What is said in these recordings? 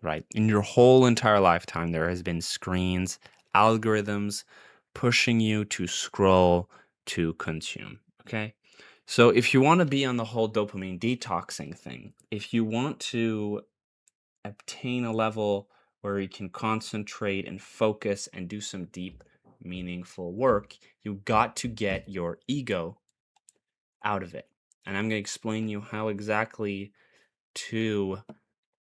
right? In your whole entire lifetime, there has been screens, algorithms pushing you to scroll, to consume, okay? So if you want to be on the whole dopamine detoxing thing, if you want to obtain a level where you can concentrate and focus and do some deep, meaningful work, you got to get your ego out of it. And I'm going to explain you how exactly to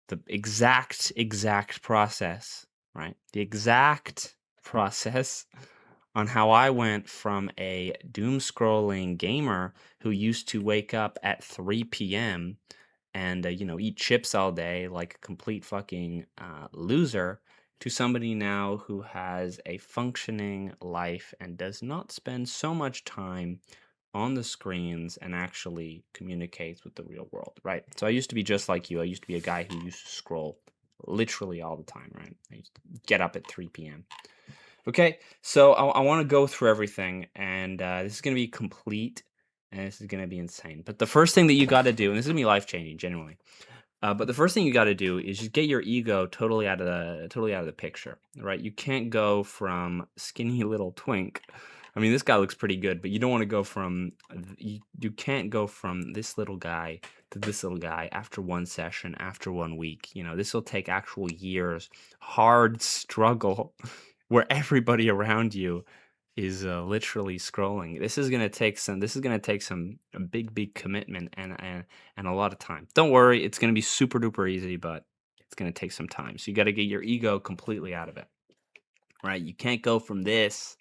the exact process, right? The exact process on how I went from a doom scrolling gamer who used to wake up at 3 p.m. and eat chips all day like a complete fucking loser to somebody now who has a functioning life and does not spend so much time on the screens and actually communicates with the real world, right? So I used to be just like you. I used to be a guy who used to scroll literally all the time, right? I used to get up at 3 p.m. Okay, so I want to go through everything, and this is going to be complete, and this is going to be insane. But the first thing that you got to do, and this is going to be life changing, genuinely. But the first thing you got to do is just get your ego totally out of the picture, right? You can't go from skinny little twink. I mean, this guy looks pretty good, but you don't want to go from you can't go from this little guy to this little guy after one session, after 1 week. This will take actual years, hard struggle, where everybody around you is literally scrolling. This is gonna take some a big commitment and a lot of time. Don't worry, it's gonna be super duper easy, but it's gonna take some time. So you got to get your ego completely out of it, right? You can't go from this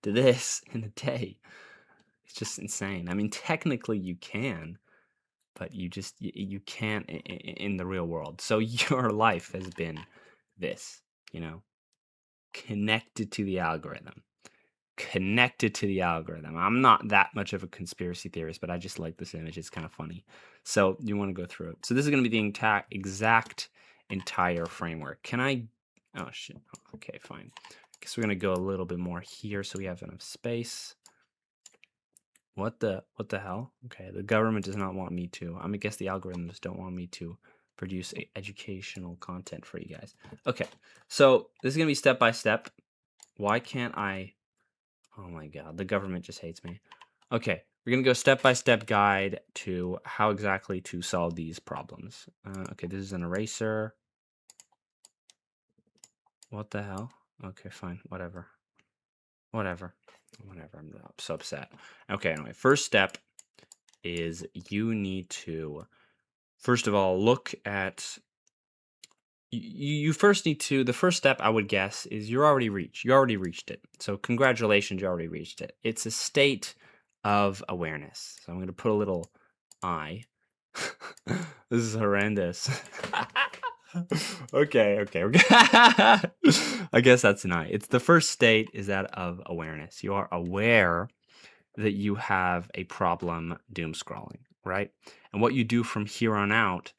to this in a day. It's just insane. I mean, technically you can, but you can't in the real world. So your life has been this, connected to the algorithm. Connected to the algorithm. I'm not that much of a conspiracy theorist, but I just like this image. It's kind of funny. So you want to go through it. So this is going to be the exact entire framework. Can I? Oh shit. Okay, fine. Guess we're going to go a little bit more here so we have enough space. What the hell? Okay, the government does not want me to. I guess the algorithms don't want me to produce educational content for you guys. Okay, so this is going to be step by step. Why can't I? Oh my god, the government just hates me. Okay, we're gonna go step-by-step guide to how exactly to solve these problems. Okay, this is an eraser. What the hell? Okay, fine, whatever. Whatever. I'm so upset. Okay, anyway, first step is you need to, first of all, look at you first need to, the first step I would guess is you already reached it. So congratulations, you already reached it. It's a state of awareness. So I'm going to put a little I. This is horrendous. Okay. I guess that's an I. It's the first state is that of awareness. You are aware that you have a problem doom scrolling, right? And what you do from here on out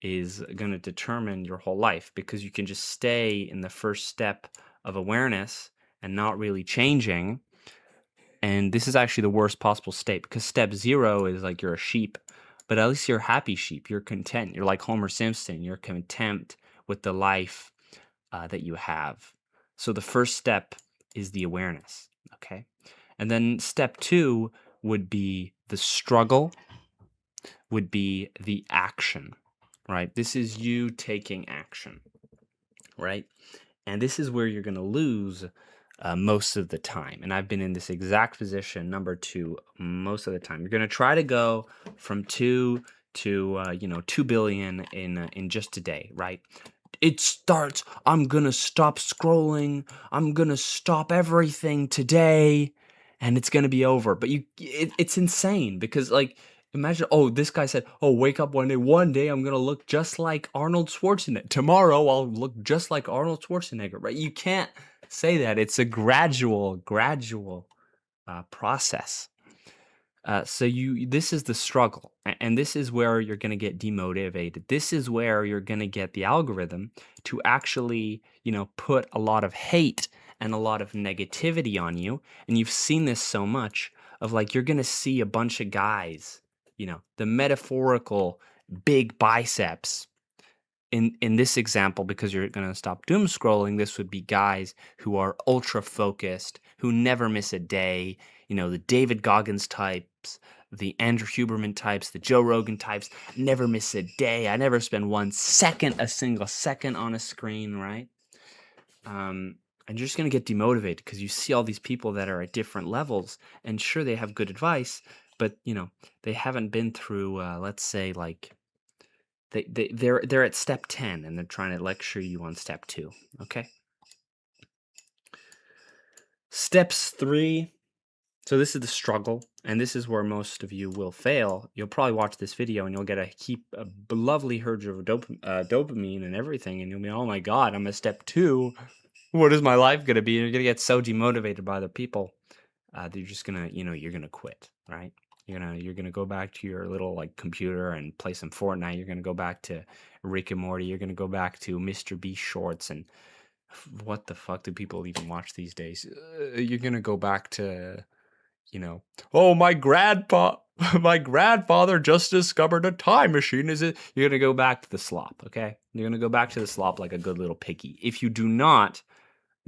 is going to determine your whole life, because you can just stay in the first step of awareness and not really changing. And this is actually the worst possible state, because step 0 is like you're a sheep, but at least you're a happy sheep. You're content. You're like Homer Simpson. You're content with the life that you have. So the first step is the awareness. Okay. And then step 2 would be the struggle, would be the action. Right? This is you taking action, right? And this is where you're going to lose most of the time. And I've been in this exact position, number 2, most of the time. You're going to try to go from 2 to 2 billion in just a day, right? It starts, I'm going to stop scrolling. I'm going to stop everything today and it's going to be over. But it's insane, because like, imagine, this guy said, wake up one day I'm going to look just like Arnold Schwarzenegger. Tomorrow I'll look just like Arnold Schwarzenegger, right? You can't say that. It's a gradual process. So this is the struggle, and this is where you're going to get demotivated. This is where you're going to get the algorithm to actually, put a lot of hate and a lot of negativity on you. And you've seen this so much of like, you're going to see a bunch of guys, the metaphorical big biceps in this example, because you're gonna stop doom scrolling, this would be guys who are ultra focused, who never miss a day, the David Goggins types, the Andrew Huberman types, the Joe Rogan types, never miss a day. I never spend a single second on a screen, right? And you're just going to get demotivated because you see all these people that are at different levels, and sure, they have good advice, but they haven't been through, let's say, like they're at step 10 and they're trying to lecture you on step 2. Okay. Steps 3. So this is the struggle, and this is where most of you will fail. You'll probably watch this video and you'll get a lovely hurge of dopamine and everything, and you'll be, oh my god, I'm at step 2. What is my life going to be? And you're going to get so demotivated by the people that you're just going to, you're going to quit, right? You're gonna go back to your little like computer and play some Fortnite. You're gonna go back to Rick and Morty. You're gonna go back to Mr. Beast shorts, and what the fuck do people even watch these days? You're gonna go back to, oh, my my grandfather just discovered a time machine. Is it? You're gonna go back to the slop, okay? You're gonna go back to the slop like a good little piggy. If you do not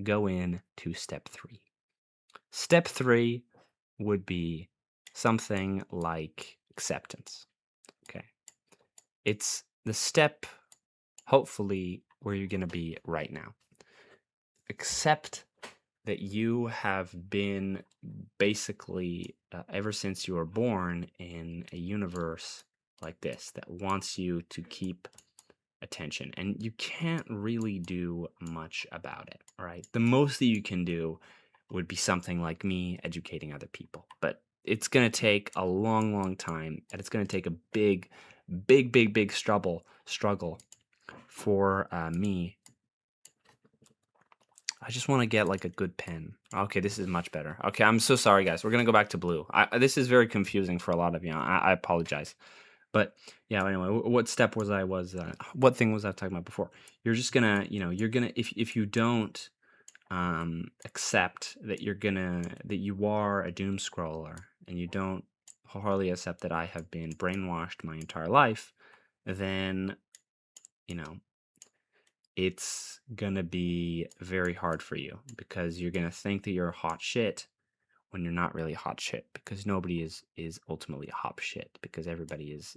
go in to step 3. Step 3 would be something like acceptance. Okay. It's the step, hopefully, where you're going to be right now. Accept that you have been basically, ever since you were born, in a universe like this that wants you to keep attention, and you can't really do much about it, right? The most that you can do would be something like me educating other people, but it's going to take a long time, and it's going to take a big struggle for me. I just want to get like a good pen. Okay, this is much better. Okay, I'm so sorry, guys. We're going to go back to blue. This is very confusing for a lot of you. I apologize. But yeah, anyway, what step was what thing was I talking about before? You're just gonna, you're gonna, if you don't accept that that you are a doom scroller, and you don't wholeheartedly accept that I have been brainwashed my entire life, then, it's gonna be very hard for you, because you're gonna think that you're hot shit when you're not really hot shit, because nobody is ultimately hot shit, because everybody is,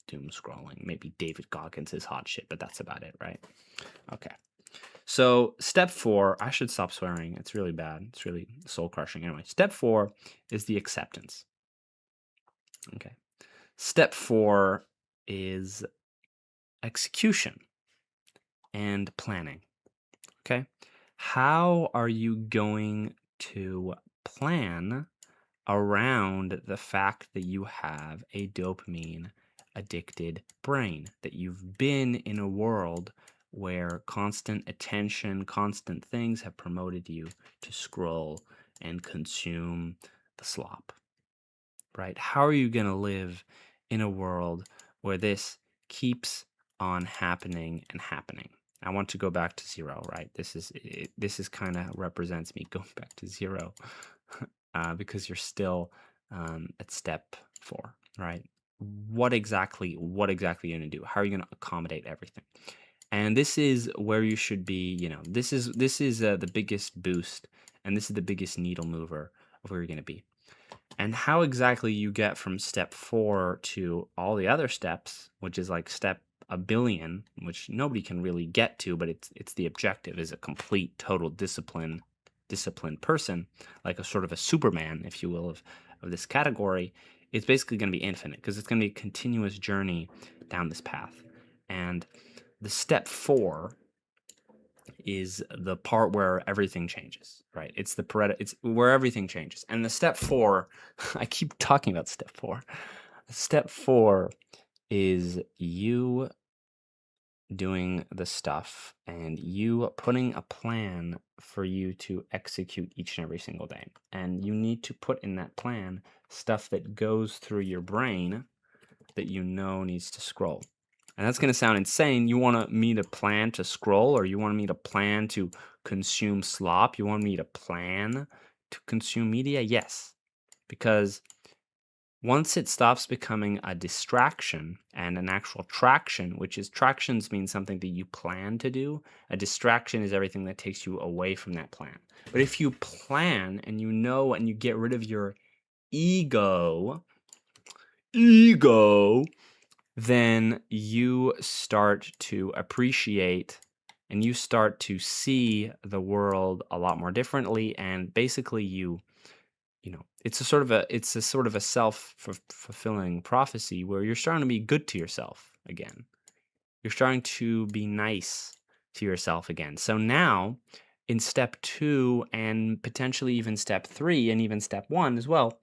doom scrolling. Maybe David Goggins is hot shit, but that's about it, right? Okay. So step 4, I should stop swearing. It's really bad. It's really soul crushing. Anyway, step 4 is the acceptance. Okay. Step 4 is execution and planning. Okay. How are you going to plan around the fact that you have a dopamine addicted brain, that you've been in a world where constant attention, constant things have promoted you to scroll and consume the slop, right? How are you going to live in a world where this keeps on happening and happening? I want to go back to 0, right? This is kind of represents me going back to 0. Because you're still at step 4, right? What exactly are you going to do? How are you going to accommodate everything? And this is where you should be. This is the biggest boost, and this is the biggest needle mover of where you're going to be. And how exactly you get from step 4 to all the other steps, which is like step a billion, which nobody can really get to, but it's the objective, is a complete total disciplined person, like a sort of a Superman, if you will, of this category. It's basically going to be infinite, because it's going to be a continuous journey down this path. And the step 4 is the part where everything changes, right? It's where everything changes. And the step 4, I keep talking about step 4. Step 4 is you doing the stuff and you putting a plan for you to execute each and every single day. And you need to put in that plan stuff that goes through your brain that needs to scroll. And that's going to sound insane. You want me to plan to scroll, or you want me to plan to consume slop? You want me to plan to consume media? Yes, because Once it stops becoming a distraction and an actual traction, which is tractions mean something that you plan to do. A distraction is everything that takes you away from that plan. But if you plan and you know and you get rid of your ego, ego, then you start to appreciate and you start to see the world a lot more differently, and basically it's a sort of a self-fulfilling prophecy where you're starting to be good to yourself again. You're starting to be nice to yourself again. So now in step 2 and potentially even step 3 and even step 1 as well,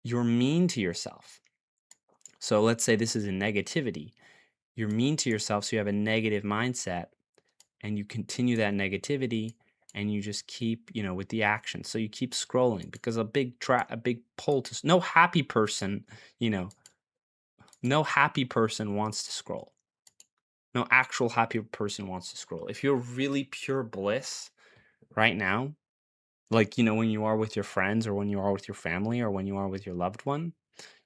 you're mean to yourself. So let's say this is a negativity. You're mean to yourself, so you have a negative mindset, and you continue that negativity, and you just keep, with the action. So you keep scrolling because a big pull to no happy person, you know, no happy person wants to scroll. No actual happy person wants to scroll. If you're really pure bliss right now, like, when you are with your friends or when you are with your family or when you are with your loved one,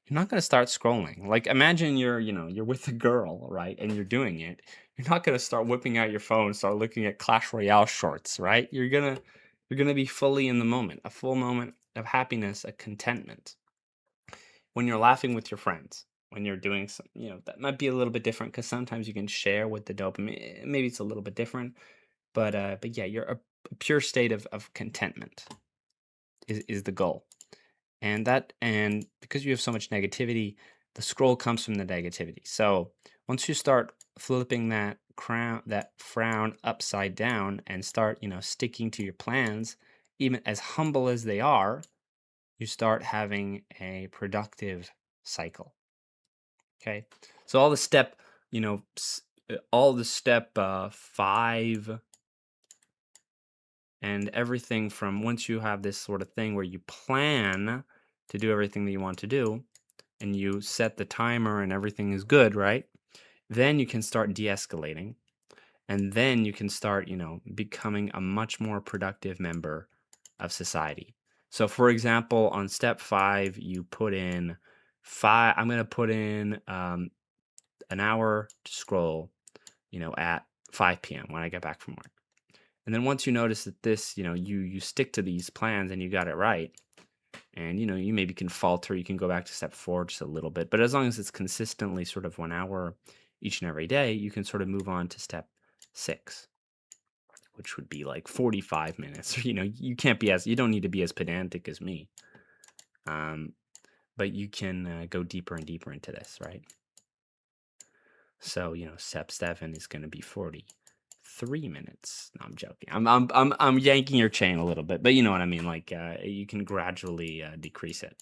you're not gonna start scrolling. Like, imagine you're with a girl, right? And you're doing it. You're not gonna start whipping out your phone, start looking at Clash Royale shorts, right? You're gonna be fully in the moment, a full moment of happiness, a contentment. When you're laughing with your friends, when you're doing some, that might be a little bit different because sometimes you can share with the dopamine. Maybe it's a little bit different, but yeah, you're a pure state of contentment is the goal. And because you have so much negativity, the scroll comes from the negativity. So once you start flipping that frown upside down and start, sticking to your plans, even as humble as they are, you start having a productive cycle. Okay. So all the step 5 and everything from once you have this sort of thing where you plan to do everything that you want to do and you set the timer and everything is good, right? Then you can start de-escalating, and then you can start, becoming a much more productive member of society. So for example, on step 5, you put in I'm going to put in an hour to scroll, at 5 p.m. when I get back from work. And then once you notice that this, you stick to these plans and you got it right, and you maybe can falter, you can go back to step 4 just a little bit, but as long as it's consistently sort of 1 hour each and every day, you can sort of move on to step 6, which would be like 45 minutes. You don't need to be as pedantic as me, but you can go deeper and deeper into this, right? So step 7 is going to be 43 minutes. No, I'm joking. I'm yanking your chain a little bit, but you know what I mean. Like you can gradually decrease it.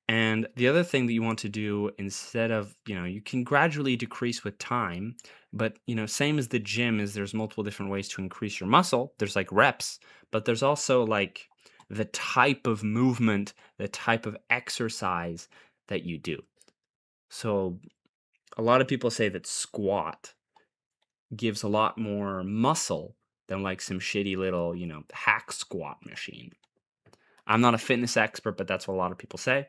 And the other thing that you want to do instead of, you can gradually decrease with time, but same as the gym is there's multiple different ways to increase your muscle. There's like reps, but there's also like the type of movement, the type of exercise that you do. So a lot of people say that squat gives a lot more muscle than like some shitty little, hack squat machine. I'm not a fitness expert, but that's what a lot of people say.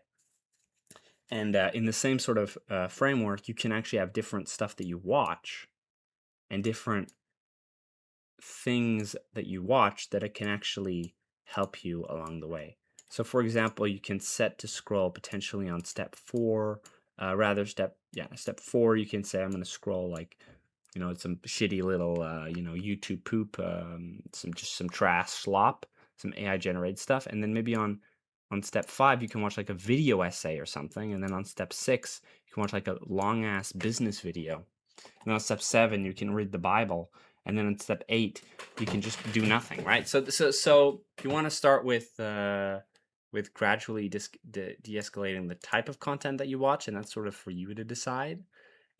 And in the same sort of framework, you can actually have different stuff that you watch and different things that you watch that it can actually help you along the way. So, for example, you can set to scroll potentially on step 4. Step 4, you can say, I'm going to scroll like, some shitty little, YouTube poop, some trash slop, some AI generated stuff. And then maybe on step 5, you can watch like a video essay or something. And then on step 6, you can watch like a long ass business video. And on step 7, you can read the Bible. And then on step 8, you can just do nothing, right? So you want to start with gradually de-escalating the type of content that you watch, and that's sort of for you to decide.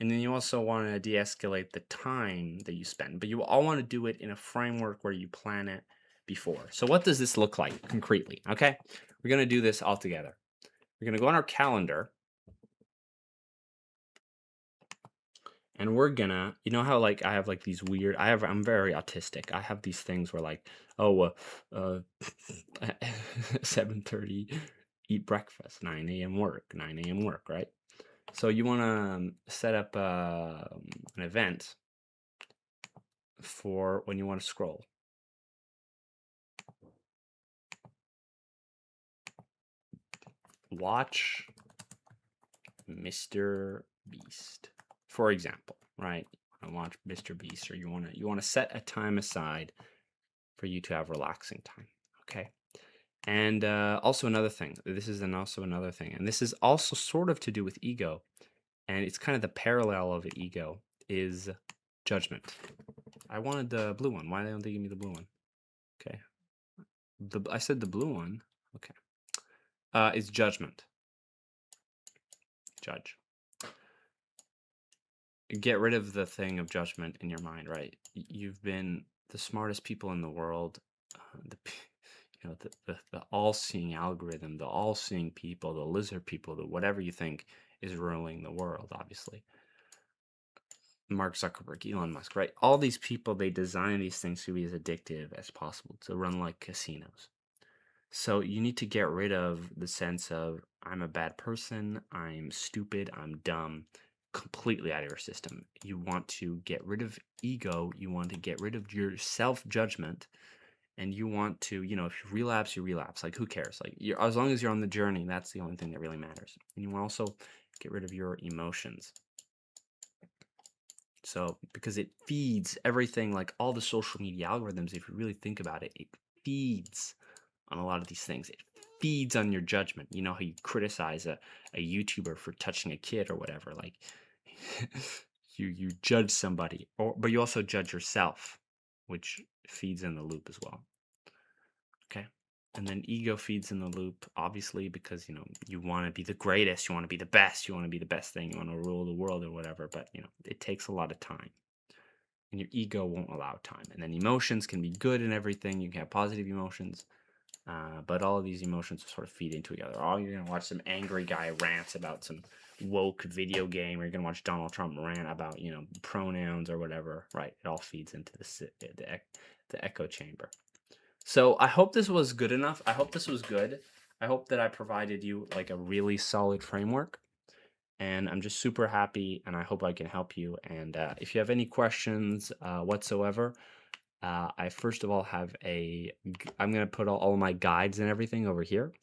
And then you also want to de-escalate the time that you spend, but you all want to do it in a framework where you plan it before. So what does this look like concretely? Okay, we're going to do this all together. We're going to go on our calendar, and we're gonna, how like I have like these weird, I'm very autistic. I have these things where like, 7:30 eat breakfast, 9 a.m. work, 9 a.m. work, right? So you want to set up an event for when you want to scroll. Watch Mr. Beast, for example, right? I watch Mr. Beast, or you want to set a time aside for you to have relaxing time, okay? And also another thing. This is also another thing, and this is also sort of to do with ego, and it's kind of the parallel of ego is judgment. I wanted the blue one. Why don't they give me the blue one? Okay, I said the blue one. Okay, it's judgment. Judge. Get rid of the thing of judgment in your mind, right? You've been the smartest people in the world, the all-seeing algorithm, the all-seeing people, the lizard people, the whatever you think is ruling the world, obviously. Mark Zuckerberg, Elon Musk, right? All these people, they design these things to be as addictive as possible, to run like casinos. So you need to get rid of the sense of I'm a bad person, I'm stupid, I'm dumb, completely out of your system. You want to get rid of ego, you want to get rid of your self-judgment, and you want to, if you relapse, you relapse. Like, who cares? Like, as long as you're on the journey, that's the only thing that really matters. And you want to also get rid of your emotions. So, because it feeds everything, like all the social media algorithms, if you really think about it, it feeds on a lot of these things. It feeds on your judgment. You know how you criticize a YouTuber for touching a kid or whatever. Like, you judge somebody, but you also judge yourself, which feeds in the loop as well. Okay. And then ego feeds in the loop, obviously, because you want to be the greatest, you want to be the best, you want to be the best thing, you want to rule the world or whatever. But it takes a lot of time, and your ego won't allow time. And then emotions can be good and everything. You can have positive emotions, but all of these emotions sort of feed into each other. Oh, you're gonna watch some angry guy rant about some woke video game, or you're gonna watch Donald Trump rant about pronouns or whatever. Right? It all feeds into the echo chamber. So I hope this was good enough. I hope this was good. I hope that I provided you like a really solid framework. And I'm just super happy, and I hope I can help you. And if you have any questions whatsoever, I first of all have I'm going to put all of my guides and everything over here.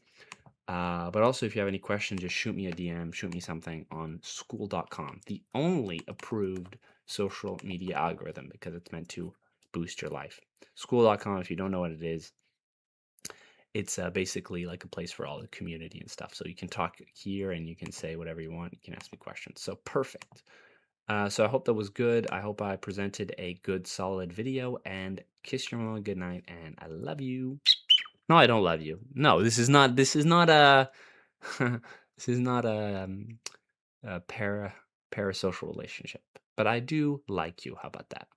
But also, if you have any questions, just shoot me a DM, shoot me something on school.com, the only approved social media algorithm, because it's meant to boost your life. School.com, if you don't know what it is, it's basically like a place for all the community and stuff. So you can talk here and you can say whatever you want. You can ask me questions. So perfect. So I hope that was good. I hope I presented a good, solid video. And kiss your mama good night. And I love you. No, I don't love you. No, this is not a this is not a parasocial relationship. But I do like you. How about that?